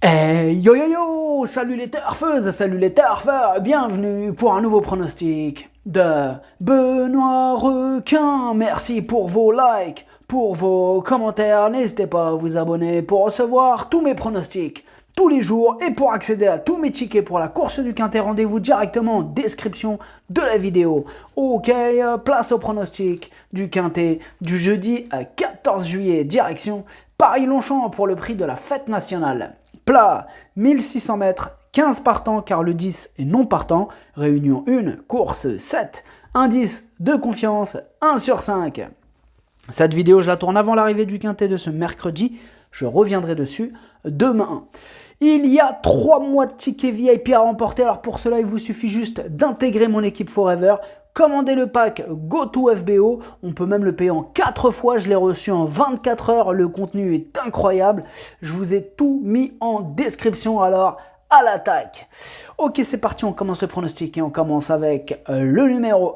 Yo yo yo, salut les turfeuses, salut les turfeurs, bienvenue pour un nouveau pronostic de Benoît Requin. Merci pour vos likes, pour vos commentaires, n'hésitez pas à vous abonner pour recevoir tous mes pronostics tous les jours et pour accéder à tous mes tickets pour la course du Quintet, rendez-vous directement en description de la vidéo. Ok, place au pronostic du Quintet du jeudi 14 juillet, direction Paris-Longchamp pour le prix de la fête nationale. Plat, 1600 mètres, 15 partants car le 10 est non partant. Réunion 1, course 7, indice de confiance 1 sur 5. Cette vidéo, je la tourne avant l'arrivée du Quintet de ce mercredi. Je reviendrai dessus demain. Il y a 3 mois de tickets VIP à remporter. Alors pour cela, il vous suffit juste d'intégrer mon équipe Forever. Commandez le pack GoToFBO, on peut même le payer en 4 fois, je l'ai reçu en 24 heures, le contenu est incroyable, je vous ai tout mis en description, alors à l'attaque. Ok, c'est parti, on commence le pronostic et on commence avec le numéro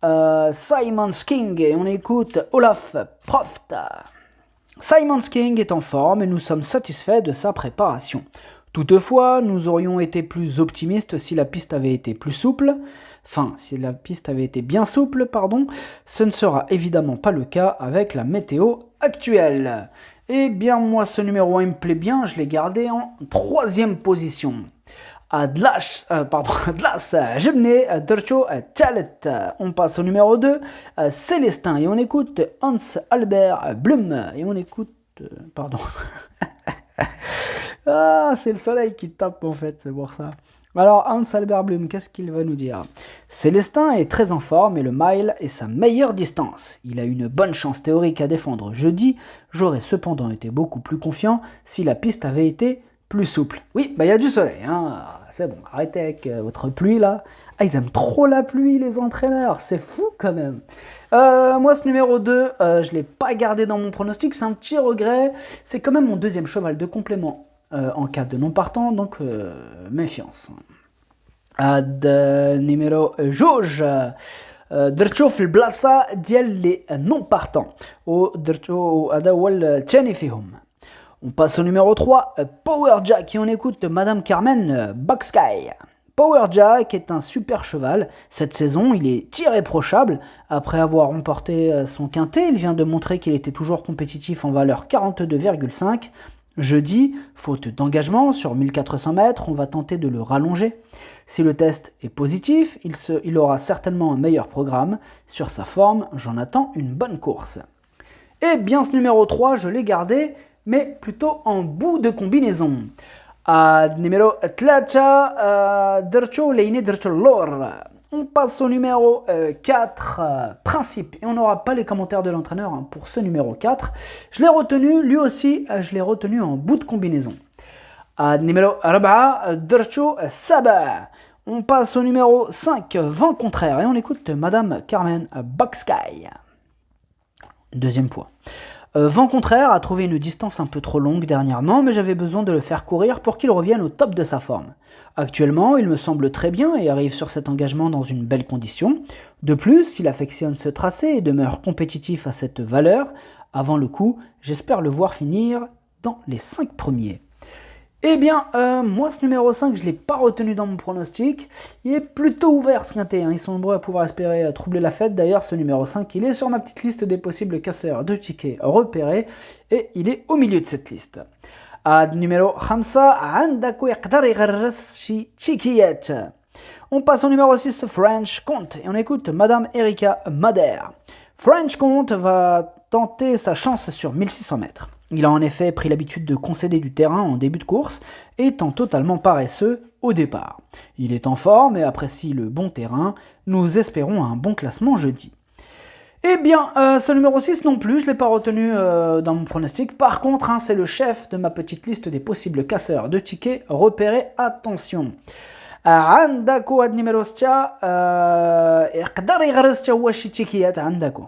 1, Simon's King, et on écoute Olaf Proft. Simon's King est en forme et nous sommes satisfaits de sa préparation. Toutefois, nous aurions été plus optimistes si la piste avait été plus souple. Enfin, si la piste avait été bien souple, ce ne sera évidemment pas le cas avec la météo actuelle. Eh bien, moi, ce numéro 1 me plaît bien, je l'ai gardé en 3e position. Adlas, Jebne, Dercho, Chalet. On passe au numéro 2, Célestin, et on écoute Hans Albert Blum, et on écoute... Ah, c'est le soleil qui tape en fait, c'est pour ça. Alors, Hans Albert Blum, qu'est-ce qu'il va nous dire ? Célestin est très en forme et le mile est sa meilleure distance. Il a une bonne chance théorique à défendre jeudi. J'aurais cependant été beaucoup plus confiant si la piste avait été plus souple. Oui, il y a du soleil, hein. C'est bon, arrêtez avec votre pluie là. Ah, ils aiment trop la pluie les entraîneurs, c'est fou quand même. Moi ce numéro 2, je ne l'ai pas gardé dans mon pronostic, c'est un petit regret. C'est quand même mon 2e cheval de complément en cas de non partant, donc méfiance. Ad numéro Jauge. درتشو في البلاصة ديال لي non partants. درتشو هذا هو الثاني فيهم. On passe au numéro 3, Power Jack, et on écoute Madame Carmen Bucksky. Power Jack est un super cheval. Cette saison, il est irréprochable. Après avoir remporté son quintet, il vient de montrer qu'il était toujours compétitif en valeur 42,5. Jeudi, faute d'engagement sur 1400 mètres, on va tenter de le rallonger. Si le test est positif, il aura certainement un meilleur programme. Sur sa forme, j'en attends une bonne course. Et bien ce numéro 3, je l'ai gardé, mais plutôt en bout de combinaison. Numéro 3, Dercho Leine Dercho Lor. On passe au numéro 4, Principe. Et on n'aura pas les commentaires de l'entraîneur pour ce numéro 4. Je l'ai retenu, lui aussi, je l'ai retenu en bout de combinaison. Numéro 4, Dercho Saba. On passe au numéro 5, Vent contraire. Et on écoute Madame Carmen Bucksky. 2e point. Vent contraire a trouvé une distance un peu trop longue dernièrement, mais j'avais besoin de le faire courir pour qu'il revienne au top de sa forme. Actuellement, il me semble très bien et arrive sur cet engagement dans une belle condition. De plus, il affectionne ce tracé et demeure compétitif à cette valeur. Avant le coup, j'espère le voir finir dans les 5 premiers. Eh bien, moi ce numéro 5, je ne l'ai pas retenu dans mon pronostic. Il est plutôt ouvert ce quintet, ils sont nombreux à pouvoir espérer troubler la fête. D'ailleurs, ce numéro 5, il est sur ma petite liste des possibles casseurs de tickets repérés. Et il est au milieu de cette liste. Numéro 5, عندك يقدر يغرس شي تشيكيات. On passe au numéro 6, French Comte, et on écoute Madame Erika Madère. French Comte va tenter sa chance sur 1600 mètres. Il a en effet pris l'habitude de concéder du terrain en début de course, étant totalement paresseux au départ. Il est en forme et apprécie le bon terrain. Nous espérons un bon classement jeudi. Eh bien, ce numéro 6 non plus, je ne l'ai pas retenu dans mon pronostic. Par contre, c'est le chef de ma petite liste des possibles casseurs de tickets repérés. Attention. عندكو هاد numéro 6 يقدر يغرس هو شي تيكيات عندكو.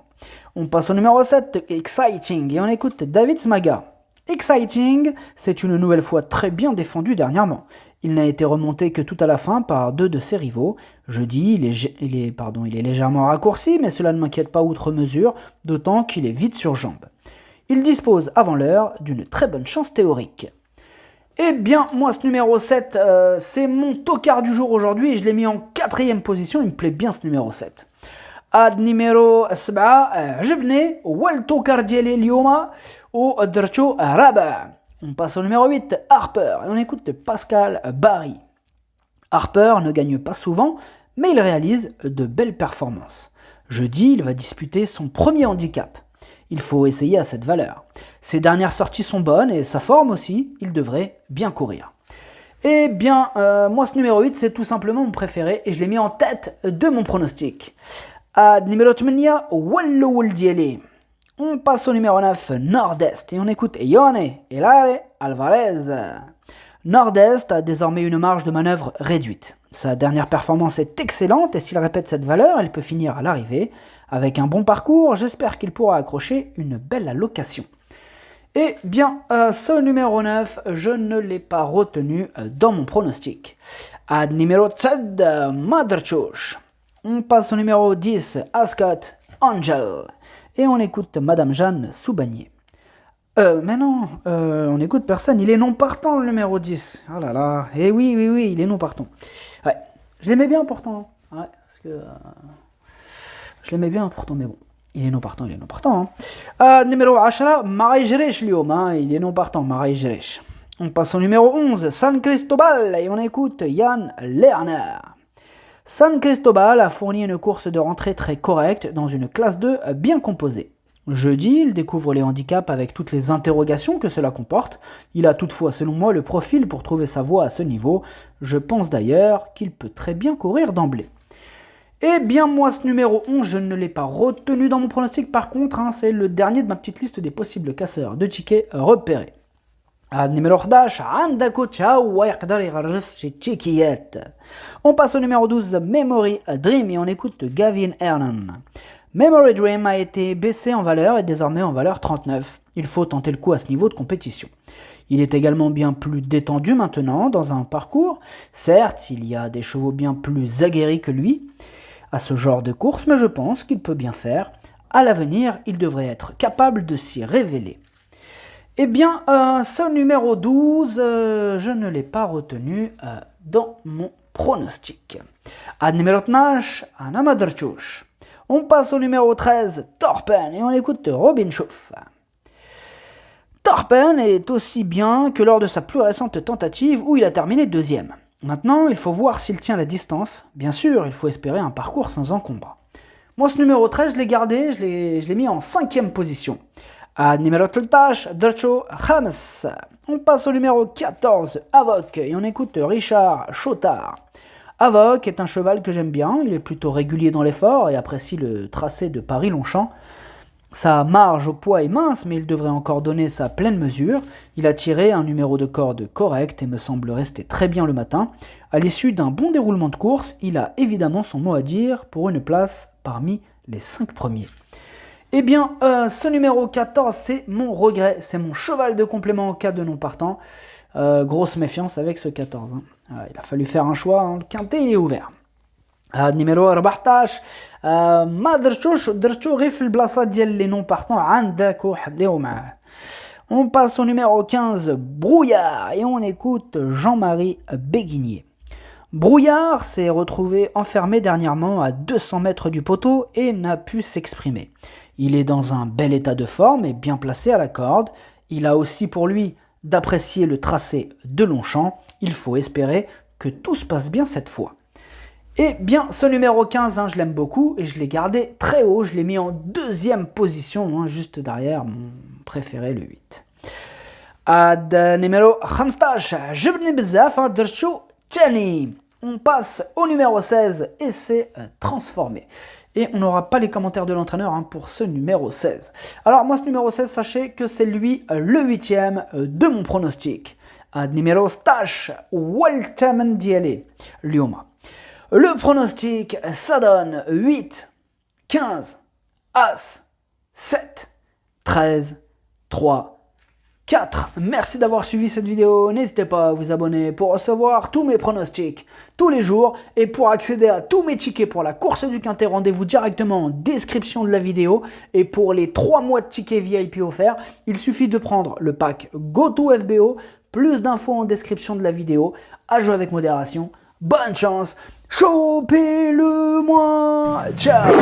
On passe au numéro 7, Exciting, et on écoute David Smaga. Exciting, c'est une nouvelle fois très bien défendu dernièrement. Il n'a été remonté que tout à la fin par 2 de ses rivaux. Jeudi, il est légèrement raccourci, mais cela ne m'inquiète pas outre mesure, d'autant qu'il est vite sur jambes. Il dispose avant l'heure d'une très bonne chance théorique. Eh bien, moi, ce numéro 7, c'est mon tocard du jour aujourd'hui et je l'ai mis en 4e position. Il me plaît bien ce numéro 7. Ad numéro 7, عجبني والتوكر ديالي اليوم ودرتو رابع. On passe au numéro 8, Harper, et on écoute Pascal Barry. Harper ne gagne pas souvent, mais il réalise de belles performances. Jeudi, il va disputer son premier handicap. Il faut essayer à cette valeur. Ses dernières sorties sont bonnes et sa forme aussi, il devrait bien courir. Eh bien, moi ce numéro 8, c'est tout simplement mon préféré et je l'ai mis en tête de mon pronostic. Numéro 8, Wallo Diele. On passe au numéro 9, Nord-Est, et on écoute Ione Hilare Alvarez. Nord-Est a désormais une marge de manœuvre réduite. Sa dernière performance est excellente et s'il répète cette valeur, il peut finir à l'arrivée. Avec un bon parcours, j'espère qu'il pourra accrocher une belle allocation. Eh bien, ce numéro 9, je ne l'ai pas retenu dans mon pronostic. Numéro 7, Motherchurch. On passe au numéro 10, Ascot Angel. Et on écoute Madame Jeanne Soubanier. Mais non, on écoute personne. Il est non partant le numéro 10. Oh là là. Et oui, il est non partant. Ouais, je l'aimais bien pourtant. Ouais, parce que je l'aimais bien pourtant, mais bon. Il est non partant. Numéro 10, Marai Jresh Liom. Il est non partant, Marai Jresh. On passe au numéro 11, San Cristobal. Et on écoute Yann Lerner. San Cristobal a fourni une course de rentrée très correcte dans une classe 2 bien composée. Jeudi, il découvre les handicaps avec toutes les interrogations que cela comporte. Il a toutefois, selon moi, le profil pour trouver sa voie à ce niveau. Je pense d'ailleurs qu'il peut très bien courir d'emblée. Eh bien, moi, ce numéro 11, je ne l'ai pas retenu dans mon pronostic. Par contre, c'est le dernier de ma petite liste des possibles casseurs de tickets repérés. Numéro 11, عندك تشاو ويقدر يغرس شي تشيكيات. On passe au numéro 12, Memory Dream, et on écoute Gavin Hernan. Memory Dream a été baissé en valeur et désormais en valeur 39. Il faut tenter le coup à ce niveau de compétition. Il est également bien plus détendu maintenant dans un parcours. Certes, il y a des chevaux bien plus aguerris que lui à ce genre de course, mais je pense qu'il peut bien faire. À l'avenir, il devrait être capable de s'y révéler. Eh bien, ce numéro 12, je ne l'ai pas retenu dans mon pronostic. Numéro 12, Anamadrchouch. On passe au numéro 13, Torpen, et on écoute Robin Schoof. Torpen est aussi bien que lors de sa plus récente tentative où il a terminé deuxième. Maintenant, il faut voir s'il tient la distance. Bien sûr, il faut espérer un parcours sans encombre. Moi, ce numéro 13, je l'ai gardé, je l'ai mis en 5e position. Numéro 13, Dercho Khams. On passe au numéro 14, Avoc, et on écoute Richard Chotard. Avoc est un cheval que j'aime bien, il est plutôt régulier dans l'effort et apprécie le tracé de Paris-Longchamp. Sa marge au poids est mince, mais il devrait encore donner sa pleine mesure. Il a tiré un numéro de corde correct et me semble rester très bien le matin. À l'issue d'un bon déroulement de course, il a évidemment son mot à dire pour une place parmi les 5 premiers. Eh bien, ce numéro 14, c'est mon regret, c'est mon cheval de complément en cas de non partant. Grosse méfiance avec ce 14. Il a fallu faire un choix, le quintet il est ouvert. Numéro 14, ما درتو غير في البلاصه ديال لي نون بارتون عندك وحديو معاه. On passe au numéro 15, Brouillard, et on écoute Jean-Marie Béguinier. Brouillard s'est retrouvé enfermé dernièrement à 200 mètres du poteau et n'a pu s'exprimer. Il est dans un bel état de forme et bien placé à la corde. Il a aussi pour lui d'apprécier le tracé de Longchamp. Il faut espérer que tout se passe bien cette fois. Eh bien, ce numéro 15, je l'aime beaucoup et je l'ai gardé très haut. Je l'ai mis en 2e position, juste derrière mon préféré, le 8. Numéro 15, عجبني بزاف درتو تاني. On passe au numéro 16 et c'est transformé. Et on n'aura pas les commentaires de l'entraîneur pour ce numéro 16. Alors moi ce numéro 16, sachez que c'est lui le 8e de mon pronostic. Numéro 16, Waltaman Diale, Lioma. Le pronostic, ça donne 8, 15, As, 7, 13, 3, 4. Merci d'avoir suivi cette vidéo. N'hésitez pas à vous abonner pour recevoir tous mes pronostics tous les jours. Et pour accéder à tous mes tickets pour la course du Quintet, rendez-vous directement en description de la vidéo. Et pour les 3 mois de tickets VIP offerts, il suffit de prendre le pack GoToFBO. Plus d'infos en description de la vidéo. À jouer avec modération. Bonne chance. Chopez-le moi. Ciao.